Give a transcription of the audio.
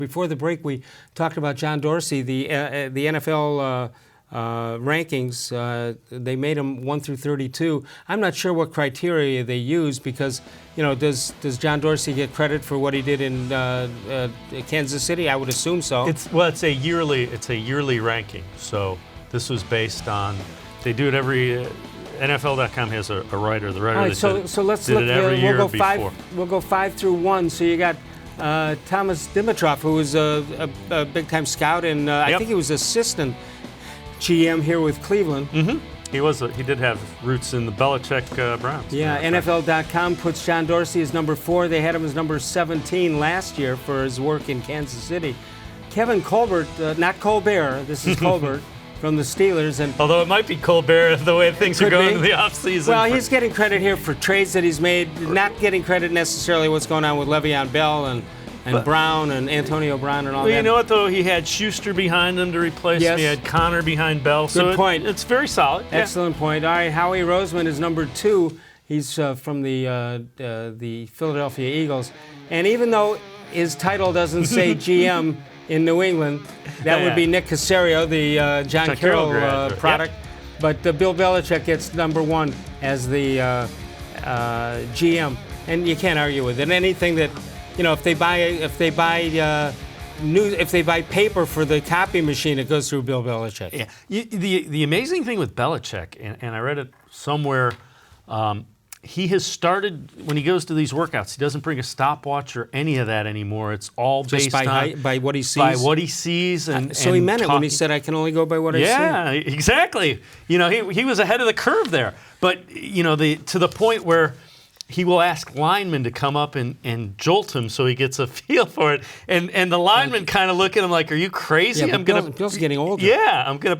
Before the break, we talked about John Dorsey, the NFL rankings. They made them 1 through 32. I'm not sure what criteria they use because, does John Dorsey get credit for what he did in Kansas City? I would assume so. It's a yearly ranking. So this was based on. They do it every. NFL.com has a writer. The writer. All right, so let's look. We'll go 5 through 1. So you got Thomas Dimitroff, who was a big-time scout, and I think he was assistant GM here with Cleveland. Mm-hmm. He did have roots in the Belichick Browns. Yeah, NFL.com puts John Dorsey as number 4. They had him as number 17 last year for his work in Kansas City. Kevin Colbert, not Colbert, this is Colbert, from the Steelers. And although it might be Colbert the way things are going in the offseason. Well, he's getting credit here for trades that he's made, not getting credit necessarily what's going on with Levine and Bell and Brown and Antonio Brown and all that. Well, you know what, though? He had Schuster behind him to replace him. He had Connor behind Bell. Good point. It's very solid. Excellent point. All right, Howie Roseman is number 2. He's from the Philadelphia Eagles. And even though his title doesn't say GM in New England, that would be Nick Caserio, the John Carroll product. But Bill Belichick gets number 1 as the GM. And you can't argue with it. Anything that... if they buy paper for the copy machine, it goes through Bill Belichick. Yeah. The amazing thing with Belichick, and I read it somewhere, he has started, when he goes to these workouts, he doesn't bring a stopwatch or any of that anymore. It's all based by what he sees. By what he sees. So he meant it when he said, I can only go by what I see. Yeah, exactly. He was ahead of the curve there. But, to the point where he will ask linemen to come up and jolt him so he gets a feel for it. And the linemen kind of look at him like, are you crazy? Yeah, Bill's getting older. Yeah, I'm going to